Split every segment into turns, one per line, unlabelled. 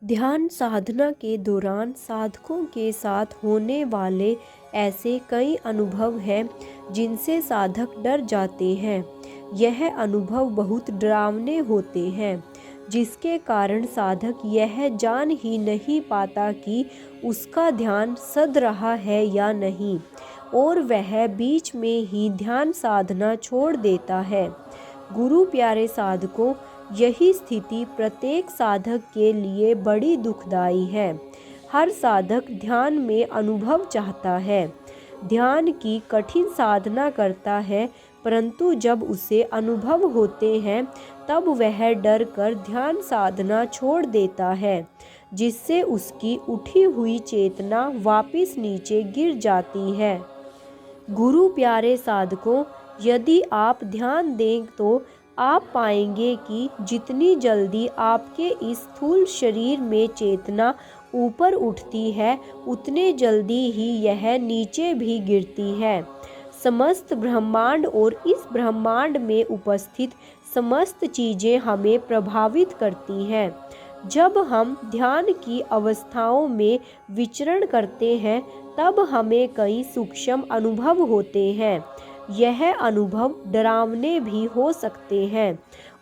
ध्यान साधना के दौरान साधकों के साथ होने वाले ऐसे कई अनुभव हैं जिनसे साधक डर जाते हैं। यह अनुभव बहुत डरावने होते हैं, जिसके कारण साधक यह जान ही नहीं पाता कि उसका ध्यान सध रहा है या नहीं, और वह बीच में ही ध्यान साधना छोड़ देता है। गुरु प्यारे साधकों, यही स्थिति प्रत्येक साधक के लिए बड़ी दुखदाई है। हर साधक ध्यान में अनुभव चाहता है, ध्यान की कठिन साधना करता है, परंतु जब उसे अनुभव होते हैं तब वह डर कर ध्यान साधना छोड़ देता है, जिससे उसकी उठी हुई चेतना वापस नीचे गिर जाती है। गुरु प्यारे साधकों, यदि आप ध्यान दें तो आप पाएंगे कि जितनी जल्दी आपके इस स्थूल शरीर में चेतना ऊपर उठती है, उतने जल्दी ही यह नीचे भी गिरती है। समस्त ब्रह्मांड और इस ब्रह्मांड में उपस्थित समस्त चीज़ें हमें प्रभावित करती हैं। जब हम ध्यान की अवस्थाओं में विचरण करते हैं तब हमें कई सूक्ष्म अनुभव होते हैं। यह अनुभव डरावने भी हो सकते हैं,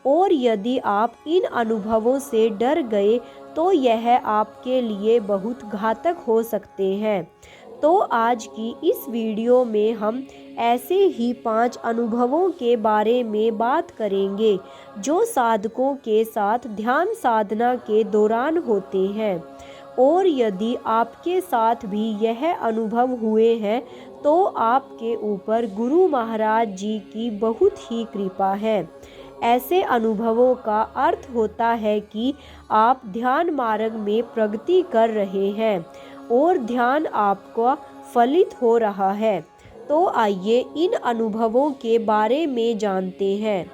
और यदि आप इन अनुभवों से डर गए तो यह आपके लिए बहुत घातक हो सकते हैं। तो आज की इस वीडियो में हम ऐसे ही 5 अनुभवों के बारे में बात करेंगे जो साधकों के साथ ध्यान साधना के दौरान होते हैं, और यदि आपके साथ भी यह अनुभव हुए हैं तो आपके ऊपर गुरु महाराज जी की बहुत ही कृपा है। ऐसे अनुभवों का अर्थ होता है कि आप ध्यान मार्ग में प्रगति कर रहे हैं और ध्यान आपका फलित हो रहा है। तो आइए इन अनुभवों के बारे में जानते हैं।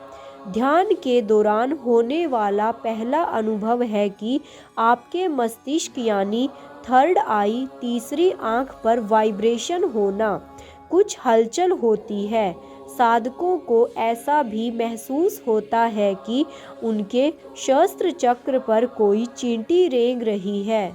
ध्यान के दौरान होने वाला पहला अनुभव है कि आपके मस्तिष्क यानी थर्ड आई, तीसरी आंख पर वाइब्रेशन होना, कुछ हलचल होती है। साधकों को ऐसा भी महसूस होता है कि उनके शस्त्र चक्र पर कोई चींटी रेंग रही है।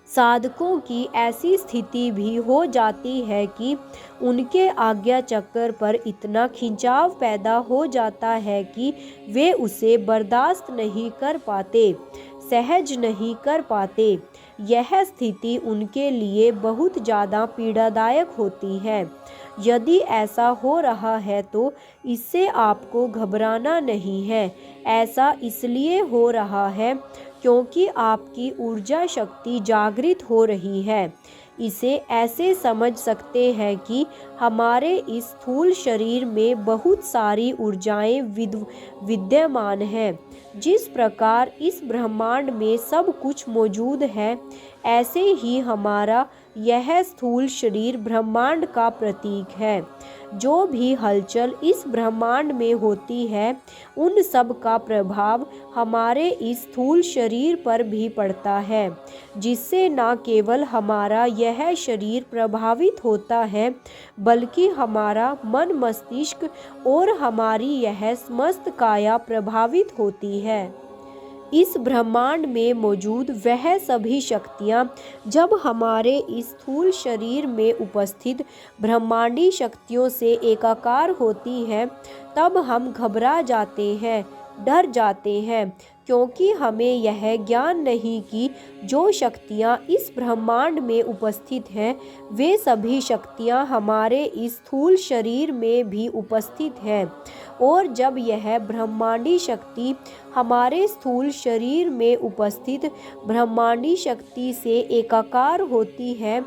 साधकों की ऐसी स्थिति भी हो जाती है कि उनके आज्ञा चक्र पर इतना खिंचाव पैदा हो जाता है कि वे उसे बर्दाश्त नहीं कर पाते, सहज नहीं कर पाते। यह स्थिति उनके लिए बहुत ज़्यादा पीड़ादायक होती है। यदि ऐसा हो रहा है तो इससे आपको घबराना नहीं है। ऐसा इसलिए हो रहा है क्योंकि आपकी ऊर्जा शक्ति जागृत हो रही है। इसे ऐसे समझ सकते हैं कि हमारे इस स्थूल शरीर में बहुत सारी ऊर्जाएं विद्यमान हैं। जिस प्रकार इस ब्रह्मांड में सब कुछ मौजूद है, ऐसे ही हमारा यह स्थूल शरीर ब्रह्मांड का प्रतीक है। जो भी हलचल इस ब्रह्मांड में होती है, उन सब का प्रभाव हमारे इस स्थूल शरीर पर भी पड़ता है, जिससे न केवल हमारा यह शरीर प्रभावित होता है, बल्कि हमारा मन, मस्तिष्क और हमारी यह समस्त काया प्रभावित होती है। इस ब्रह्मांड में मौजूद वह सभी शक्तियाँ जब हमारे इस स्थूल शरीर में उपस्थित ब्रह्मांडी शक्तियों से एकाकार होती हैं, तब हम घबरा जाते हैं, डर जाते हैं, क्योंकि हमें यह ज्ञान नहीं कि जो शक्तियाँ इस ब्रह्मांड में उपस्थित हैं, वे सभी शक्तियाँ हमारे इस स्थूल शरीर में भी उपस्थित हैं। और जब यह ब्रह्मांडी शक्ति हमारे स्थूल शरीर में उपस्थित ब्रह्मांडी शक्ति से एकाकार होती है,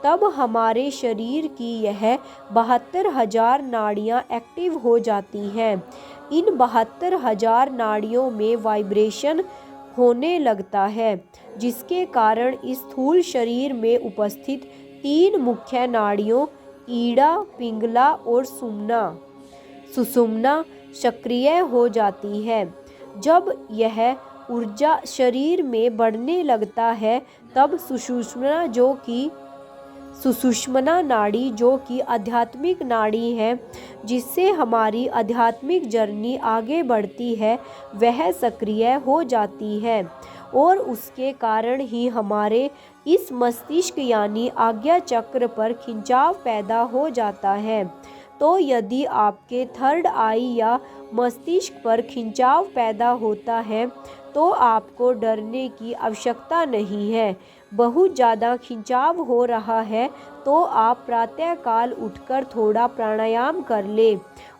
तब हमारे शरीर की यह 72,000 नाड़ियाँ एक्टिव हो जाती हैं। इन 72,000 नाड़ियों में वाइब्रेशन होने लगता है, जिसके कारण इस स्थूल शरीर में उपस्थित 3 मुख्य नाड़ियों ईड़ा, पिंगला और सुषुम्ना सक्रिय हो जाती है। जब यह ऊर्जा शरीर में बढ़ने लगता है, तब सुषुम्ना नाड़ी, जो कि आध्यात्मिक नाड़ी है, जिससे हमारी आध्यात्मिक जर्नी आगे बढ़ती है, वह सक्रिय हो जाती है। और उसके कारण ही हमारे इस मस्तिष्क यानी आज्ञा चक्र पर खिंचाव पैदा हो जाता है। तो यदि आपके थर्ड आई या मस्तिष्क पर खिंचाव पैदा होता है तो आपको डरने की आवश्यकता नहीं है। बहुत ज़्यादा खिंचाव हो रहा है तो आप प्रातःकाल उठकर थोड़ा प्राणायाम कर ले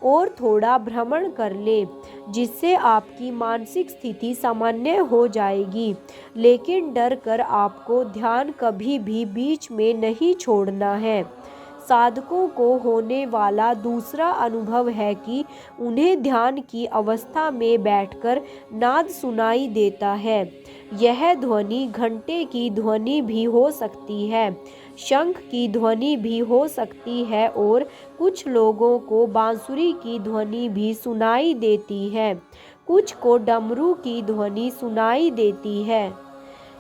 और थोड़ा भ्रमण कर ले, जिससे आपकी मानसिक स्थिति सामान्य हो जाएगी। लेकिन डर कर आपको ध्यान कभी भी बीच में नहीं छोड़ना है। साधकों को होने वाला दूसरा अनुभव है कि उन्हें ध्यान की अवस्था में बैठकर नाद सुनाई देता है। यह ध्वनि घंटे की ध्वनि भी हो सकती है, शंख की ध्वनि भी हो सकती है और कुछ लोगों को बांसुरी की ध्वनि भी सुनाई देती है। कुछ को डमरू की ध्वनि सुनाई देती है।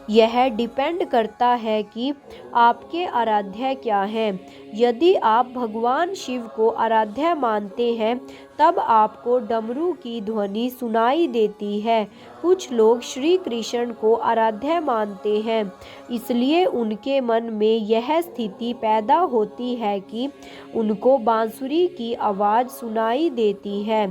यह डिपेंड करता है कि आपके आराध्य क्या हैं। यदि आप भगवान शिव को आराध्य मानते हैं तब आपको डमरू की ध्वनि सुनाई देती है। कुछ लोग श्री कृष्ण को आराध्य मानते हैं, इसलिए उनके मन में यह स्थिति पैदा होती है कि उनको बांसुरी की आवाज़ सुनाई देती है।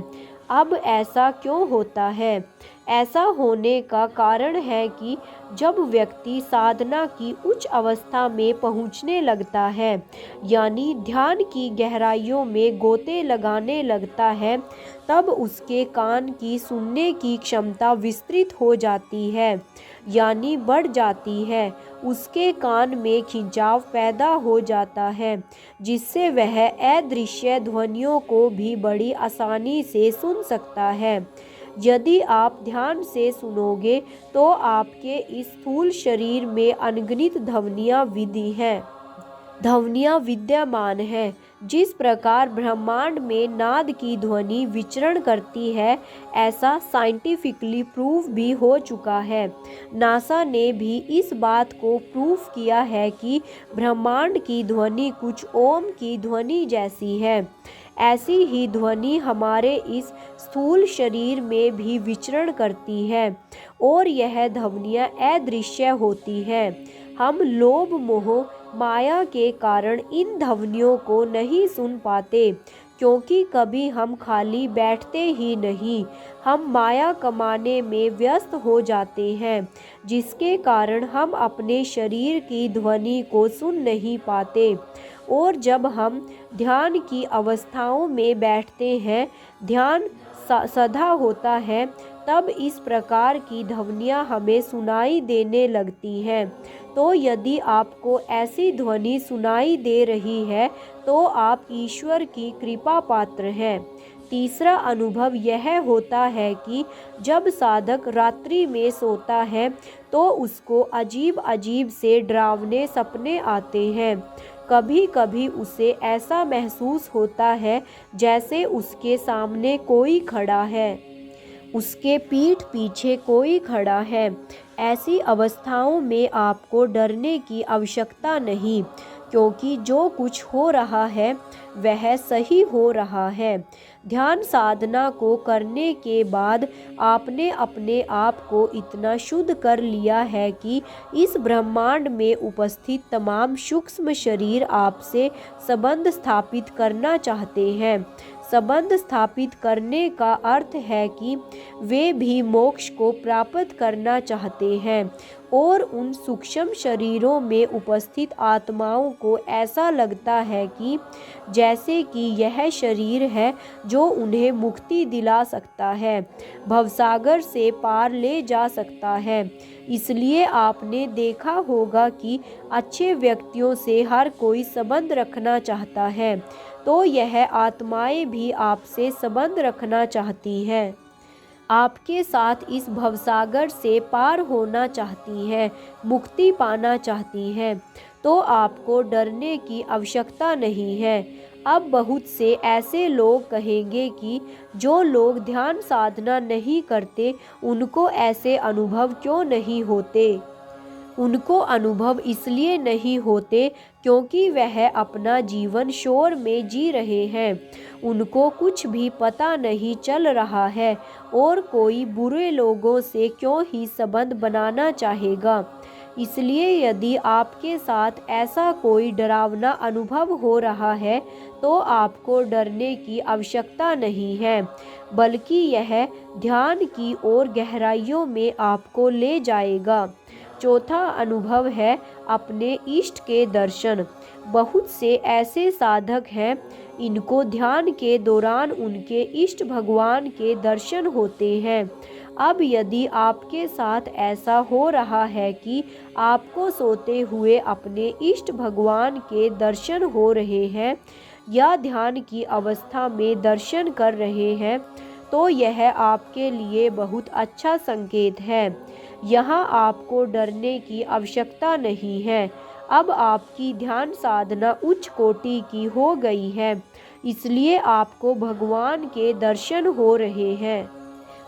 अब ऐसा क्यों होता है? ऐसा होने का कारण है कि जब व्यक्ति साधना की उच्च अवस्था में पहुंचने लगता है, यानी ध्यान की गहराइयों में गोते लगाने लगता है, तब उसके कान की सुनने की क्षमता विस्तृत हो जाती है, यानी बढ़ जाती है। उसके कान में खिंचाव पैदा हो जाता है, जिससे वह अदृश्य ध्वनियों को भी बड़ी आसानी से सुन सकता है। यदि आप ध्यान से सुनोगे तो आपके इस स्थूल शरीर में अनगिनत ध्वनियाँ विद्यमान हैं। जिस प्रकार ब्रह्मांड में नाद की ध्वनि विचरण करती है, ऐसा साइंटिफिकली प्रूव भी हो चुका है। नासा ने भी इस बात को प्रूव किया है कि ब्रह्मांड की ध्वनि कुछ ओम की ध्वनि जैसी है। ऐसी ही ध्वनि हमारे इस स्थूल शरीर में भी विचरण करती है और यह ध्वनियाँ अदृश्य होती हैं। हम लोभ मोह माया के कारण इन ध्वनियों को नहीं सुन पाते, क्योंकि कभी हम खाली बैठते ही नहीं, हम माया कमाने में व्यस्त हो जाते हैं, जिसके कारण हम अपने शरीर की ध्वनि को सुन नहीं पाते। और जब हम ध्यान की अवस्थाओं में बैठते हैं, ध्यान सधा होता है, तब इस प्रकार की ध्वनियाँ हमें सुनाई देने लगती हैं। तो यदि आपको ऐसी ध्वनि सुनाई दे रही है तो आप ईश्वर की कृपा पात्र हैं। तीसरा अनुभव यह होता है कि जब साधक रात्रि में सोता है तो उसको अजीब अजीब से डरावने सपने आते हैं। कभी कभी उसे ऐसा महसूस होता है जैसे उसके सामने कोई खड़ा है, उसके पीठ पीछे कोई खड़ा है। ऐसी अवस्थाओं में आपको डरने की आवश्यकता नहीं, क्योंकि जो कुछ हो रहा है वह सही हो रहा है। ध्यान साधना को करने के बाद आपने अपने आप को इतना शुद्ध कर लिया है कि इस ब्रह्मांड में उपस्थित तमाम सूक्ष्म शरीर आपसे संबंध स्थापित करना चाहते हैं। संबंध स्थापित करने का अर्थ है कि वे भी मोक्ष को प्राप्त करना चाहते हैं और उन सूक्ष्म शरीरों में उपस्थित आत्माओं को ऐसा लगता है कि जैसे कि यह शरीर है जो उन्हें मुक्ति दिला सकता है, भवसागर से पार ले जा सकता है। इसलिए आपने देखा होगा कि अच्छे व्यक्तियों से हर कोई संबंध रखना चाहता है, तो यह आत्माएं भी आपसे संबंध रखना चाहती हैं, आपके साथ इस भवसागर से पार होना चाहती हैं, मुक्ति पाना चाहती हैं। तो आपको डरने की आवश्यकता नहीं है। अब बहुत से ऐसे लोग कहेंगे कि जो लोग ध्यान साधना नहीं करते उनको ऐसे अनुभव क्यों नहीं होते। उनको अनुभव इसलिए नहीं होते क्योंकि वह अपना जीवन शोर में जी रहे हैं। उनको कुछ भी पता नहीं चल रहा है और कोई बुरे लोगों से क्यों ही संबंध बनाना चाहेगा। इसलिए यदि आपके साथ ऐसा कोई डरावना अनुभव हो रहा है तो आपको डरने की आवश्यकता नहीं है, बल्कि यह ध्यान की ओर गहराइयों में आपको ले जाएगा। चौथा अनुभव है अपने इष्ट के दर्शन। बहुत से ऐसे साधक हैं, इनको ध्यान के दौरान उनके इष्ट भगवान के दर्शन होते हैं। अब यदि आपके साथ ऐसा हो रहा है कि आपको सोते हुए अपने इष्ट भगवान के दर्शन हो रहे हैं या ध्यान की अवस्था में दर्शन कर रहे हैं, तो यह आपके लिए बहुत अच्छा संकेत है। यहाँ आपको डरने की आवश्यकता नहीं है। अब आपकी ध्यान साधना उच्च कोटि की हो गई है, इसलिए आपको भगवान के दर्शन हो रहे हैं।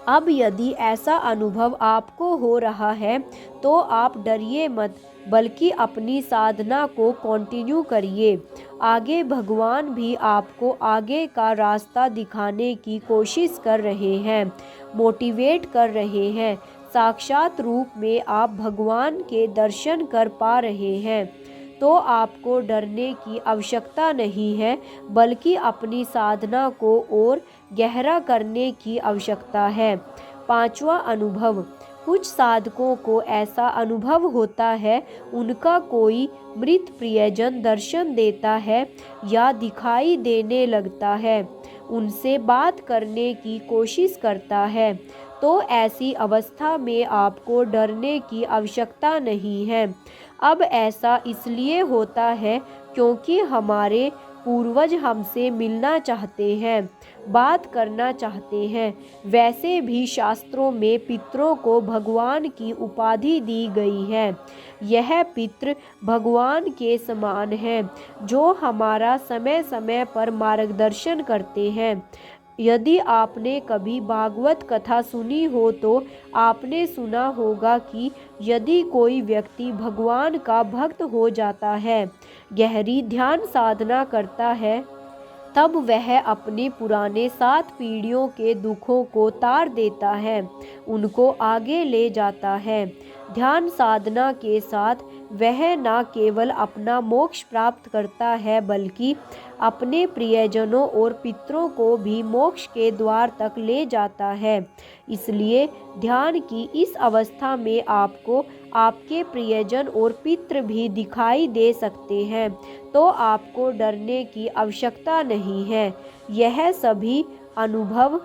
अब यदि ऐसा अनुभव आपको हो रहा है तो आप डरिए मत, बल्कि अपनी साधना को कंटिन्यू करिए। आगे भगवान भी आपको आगे का रास्ता दिखाने की कोशिश कर रहे हैं, मोटिवेट कर रहे हैं। साक्षात रूप में आप भगवान के दर्शन कर पा रहे हैं, तो आपको डरने की आवश्यकता नहीं है, बल्कि अपनी साधना को और गहरा करने की आवश्यकता है। पांचवा अनुभव, कुछ साधकों को ऐसा अनुभव होता है उनका कोई मृत प्रियजन दर्शन देता है या दिखाई देने लगता है, उनसे बात करने की कोशिश करता है। तो ऐसी अवस्था में आपको डरने की आवश्यकता नहीं है। अब ऐसा इसलिए होता है क्योंकि हमारे पूर्वज हमसे मिलना चाहते हैं, बात करना चाहते हैं। वैसे भी शास्त्रों में पितरों को भगवान की उपाधि दी गई है। यह पितृ भगवान के समान हैं, जो हमारा समय समय पर मार्गदर्शन करते हैं। यदि आपने कभी भागवत कथा सुनी हो तो आपने सुना होगा कि यदि कोई व्यक्ति भगवान का भक्त हो जाता है, गहरी ध्यान साधना करता है, तब वह अपने पुराने 7 पीढ़ियों के दुखों को तार देता है, उनको आगे ले जाता है। ध्यान साधना के साथ वह न केवल अपना मोक्ष प्राप्त करता है, बल्कि अपने प्रियजनों और पितरों को भी मोक्ष के द्वार तक ले जाता है। इसलिए ध्यान की इस अवस्था में आपको आपके प्रियजन और पितृ भी दिखाई दे सकते हैं, तो आपको डरने की आवश्यकता नहीं है। यह सभी अनुभव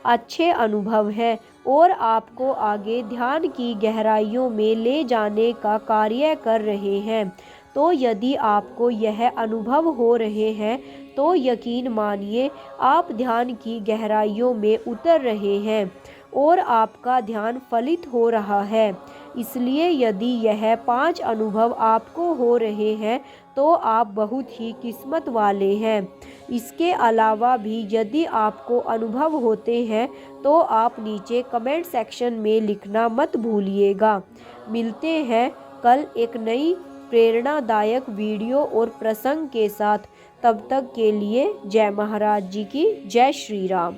अच्छे अनुभव हैं और आपको आगे ध्यान की गहराइयों में ले जाने का कार्य कर रहे हैं। तो यदि आपको यह अनुभव हो रहे हैं तो यकीन मानिए आप ध्यान की गहराइयों में उतर रहे हैं और आपका ध्यान फलित हो रहा है। इसलिए यदि यह 5 अनुभव आपको हो रहे हैं तो आप बहुत ही किस्मत वाले हैं। इसके अलावा भी यदि आपको अनुभव होते हैं तो आप नीचे कमेंट सेक्शन में लिखना मत भूलिएगा। मिलते हैं कल एक नई प्रेरणादायक वीडियो और प्रसंग के साथ। तब तक के लिए जय महाराज जी की जय श्री राम।